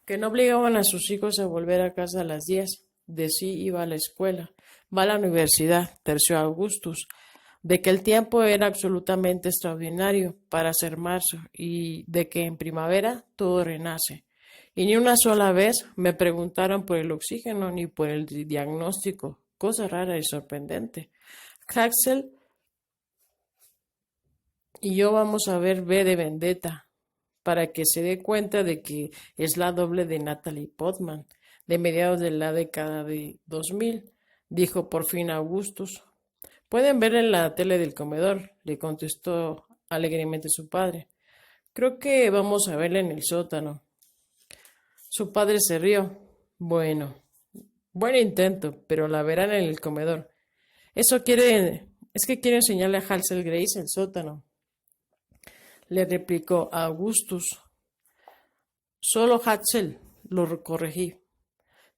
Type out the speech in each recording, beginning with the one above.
que no obligaban a sus hijos a volver a casa a las 10. De sí iba a la escuela, va a la universidad, terció Augustus, de que el tiempo era absolutamente extraordinario para ser marzo y de que en primavera todo renace. Y ni una sola vez me preguntaron por el oxígeno ni por el diagnóstico, cosa rara y sorprendente. Haxel y yo vamos a ver V de Vendetta, para que se dé cuenta de que es la doble de Natalie Portman, de mediados de la década de 2000, dijo por fin Augustus. Pueden ver en la tele del comedor, le contestó alegremente su padre. Creo que vamos a verla en el sótano. Su padre se rió. Bueno, buen intento, pero la verán en el comedor. Es que quiero enseñarle a Hansel Grace el sótano, le replicó a Augustus. Solo Hansel, lo corregí.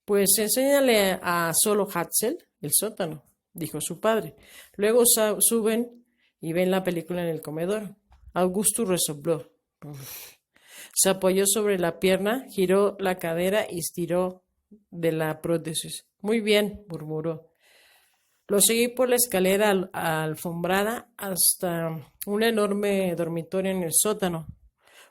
Pues enséñale a solo Hansel el sótano, dijo su padre. Luego suben y ven la película en el comedor. Augustus resopló. Se apoyó sobre la pierna, giró la cadera y estiró de la prótesis. Muy bien, murmuró. Lo seguí por la escalera alfombrada hasta un enorme dormitorio en el sótano.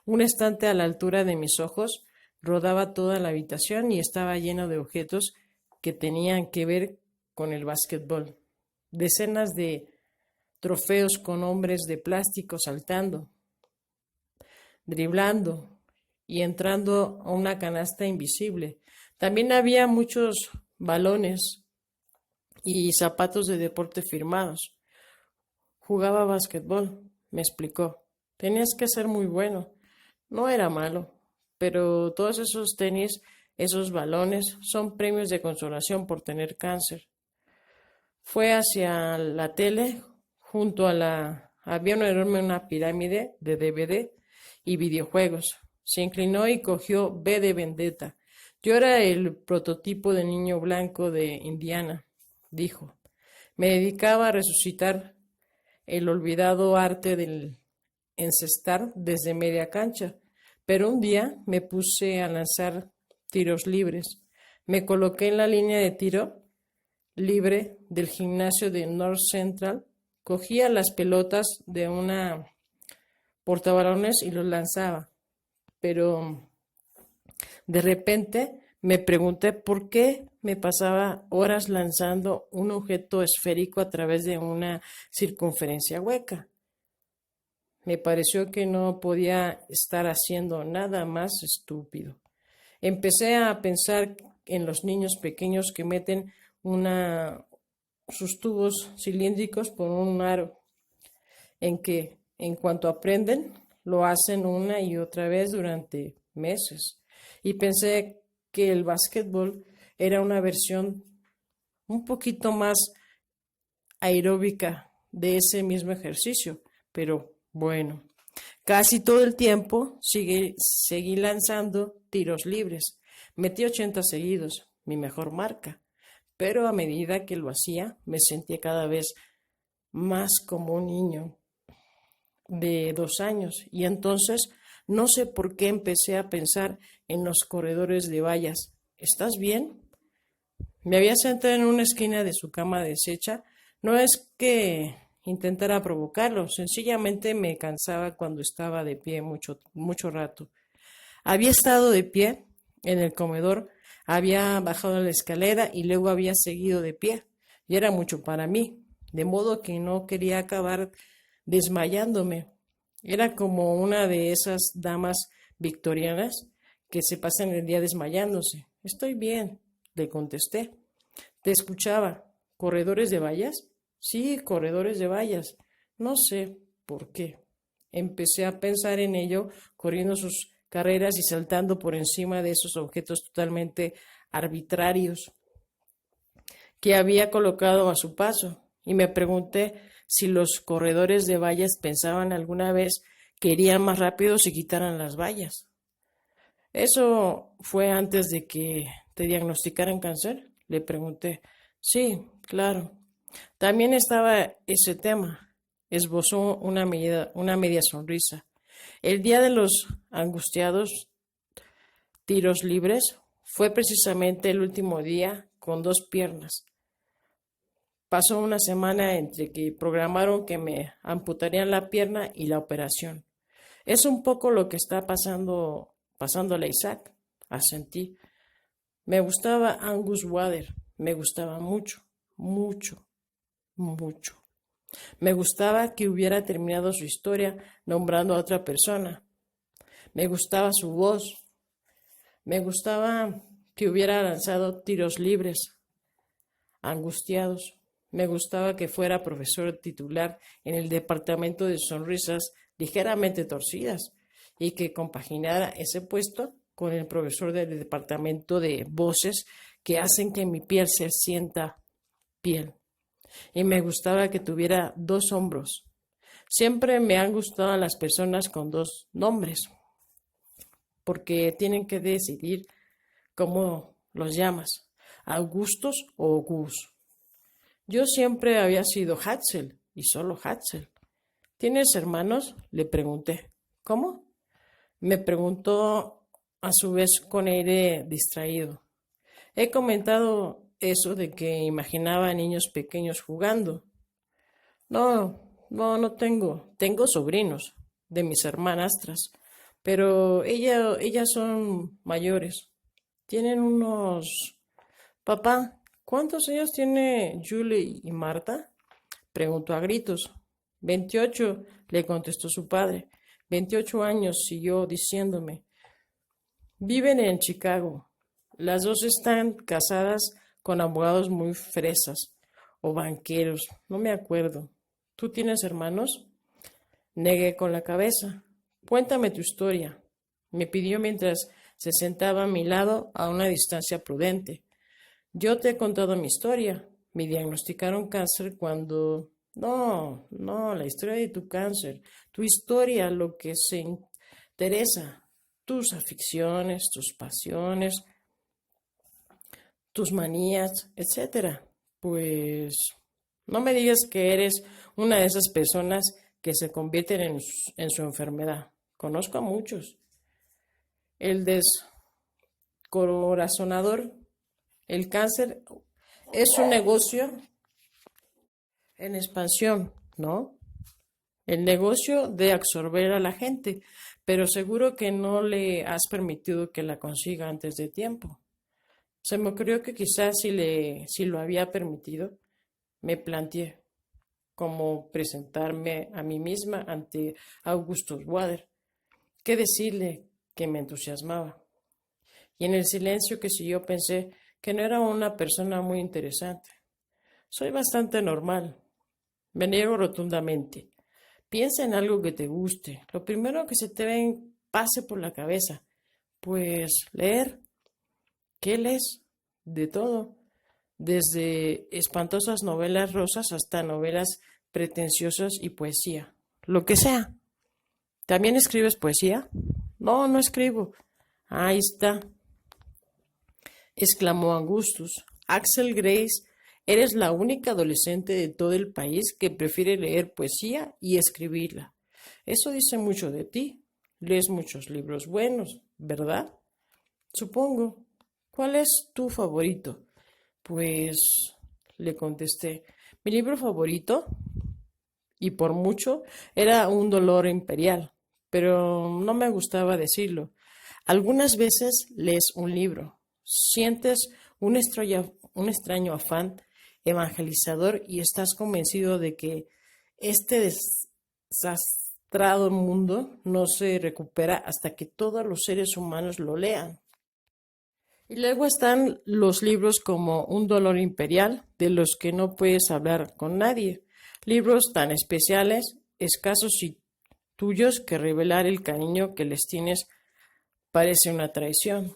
Un estante a la altura de mis ojos rodaba toda la habitación y estaba lleno de objetos que tenían que ver con el básquetbol. Decenas de trofeos con hombres de plástico saltando, driblando y entrando a una canasta invisible. También había muchos balones y zapatos de deporte firmados. Jugaba básquetbol, me explicó. Tenías que ser muy bueno. No era malo, pero todos esos tenis, esos balones, son premios de consolación por tener cáncer. Fue hacia la tele, junto a la... había una pirámide de DVD y videojuegos. Se inclinó y cogió V de Vendetta. Yo era el prototipo de niño blanco de Indiana, dijo. Me dedicaba a resucitar el olvidado arte del encestar desde media cancha, pero un día me puse a lanzar tiros libres. Me coloqué en la línea de tiro libre del gimnasio de North Central, cogía las pelotas de una portabalones y los lanzaba, pero de repente me pregunté por qué me pasaba horas lanzando un objeto esférico a través de una circunferencia hueca. Me pareció que no podía estar haciendo nada más estúpido. Empecé a pensar en los niños pequeños que meten sus tubos cilíndricos por un aro, en que, en cuanto aprenden, lo hacen una y otra vez durante meses. Y pensé que el básquetbol era una versión un poquito más aeróbica de ese mismo ejercicio, pero bueno, casi todo el tiempo seguí lanzando tiros libres. Metí 80 seguidos, mi mejor marca, pero a medida que lo hacía me sentía cada vez más como un niño de 2 años y entonces no sé por qué empecé a pensar en los corredores de vallas. ¿Estás bien? Me había sentado en una esquina de su cama deshecha. No es que intentara provocarlo, sencillamente me cansaba cuando estaba de pie mucho rato. Había estado de pie en el comedor, había bajado la escalera y luego había seguido de pie. Y era mucho para mí, de modo que no quería acabar desmayándome. Era como una de esas damas victorianas que se pasan el día desmayándose. Estoy bien, le contesté. Te escuchaba. ¿Corredores de vallas? Sí, corredores de vallas. No sé por qué. Empecé a pensar en ello, corriendo sus carreras y saltando por encima de esos objetos totalmente arbitrarios que había colocado a su paso, y me pregunté si los corredores de vallas pensaban alguna vez que irían más rápido si quitaran las vallas. ¿Eso fue antes de que te diagnosticaran cáncer? Le pregunté. Sí, claro. También estaba ese tema. Esbozó una media sonrisa. El día de los angustiados tiros libres, fue precisamente el último día con 2 piernas. Pasó una semana entre que programaron que me amputarían la pierna y la operación. Es un poco lo que está pasándole a Isaac, asentí. Me gustaba Angus Wader, me gustaba mucho, mucho, mucho. Me gustaba que hubiera terminado su historia nombrando a otra persona. Me gustaba su voz. Me gustaba que hubiera lanzado tiros libres, angustiados. Me gustaba que fuera profesor titular en el departamento de sonrisas ligeramente torcidas y que compaginara ese puesto con el profesor del departamento de voces que hacen que mi piel se sienta piel. Y me gustaba que tuviera 2 hombros. Siempre me han gustado las personas con 2 nombres, porque tienen que decidir cómo los llamas, Augustus o Gus. Yo siempre había sido Hatzel y solo Hatzel. ¿Tienes hermanos?, le pregunté. ¿Cómo? Me preguntó a su vez con aire distraído. He comentado eso de que imaginaba a niños pequeños jugando. No tengo. Tengo sobrinos de mis hermanastras, pero ellas son mayores. Tienen unos... Papá, ¿cuántos años tiene Julie y Marta?, preguntó a gritos. 28, le contestó su padre. 28 años, siguió diciéndome. Viven en Chicago. Las 2 están casadas con abogados muy fresas o banqueros, no me acuerdo. ¿Tú tienes hermanos? Negué con la cabeza. Cuéntame tu historia, me pidió mientras se sentaba a mi lado a una distancia prudente. Yo te he contado mi historia. Me diagnosticaron cáncer cuando... No, la historia de tu cáncer, tu historia, lo que se interesa, tus aficiones, tus pasiones, tus manías, etcétera. Pues no me digas que eres una de esas personas que se convierten en su enfermedad. Conozco a muchos. El descorazonador, el cáncer es un negocio en expansión, ¿no? El negocio de absorber a la gente, pero seguro que no le has permitido que la consiga antes de tiempo. Se me ocurrió que quizás si lo había permitido, me planteé cómo presentarme a mí misma ante Augustus Wader, qué decirle que me entusiasmaba. Y en el silencio que siguió pensé que no era una persona muy interesante. Soy bastante normal. Me niego rotundamente. Piensa en algo que te guste. Lo primero que se te pase por la cabeza. Pues leer. ¿Qué lees? De todo. Desde espantosas novelas rosas hasta novelas pretenciosas y poesía. Lo que sea. ¿También escribes poesía? No escribo. Ahí está, exclamó Augustus. Axel Grace, eres la única adolescente de todo el país que prefiere leer poesía y escribirla. Eso dice mucho de ti. Lees muchos libros buenos, ¿verdad? Supongo. ¿Cuál es tu favorito? Pues, le contesté, mi libro favorito, y por mucho, era Un dolor imperial, pero no me gustaba decirlo. Algunas veces lees un libro, sientes un extraño afán evangelizador y estás convencido de que este desastrado mundo no se recupera hasta que todos los seres humanos lo lean. Y luego están los libros como Un dolor imperial, de los que no puedes hablar con nadie. Libros tan especiales, escasos y tuyos que revelar el cariño que les tienes parece una traición.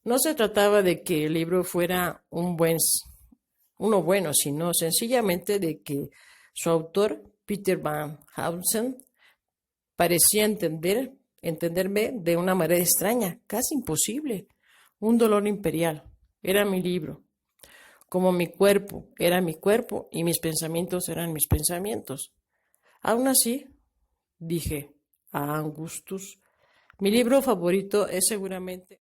No se trataba de que el libro fuera uno bueno, sino sencillamente de que su autor, Peter Van Hausen, parecía entenderme de una manera extraña, casi imposible. Un dolor imperial era mi libro, como mi cuerpo era mi cuerpo y mis pensamientos eran mis pensamientos. Aún así, dije a Augustus, Mi libro favorito es seguramente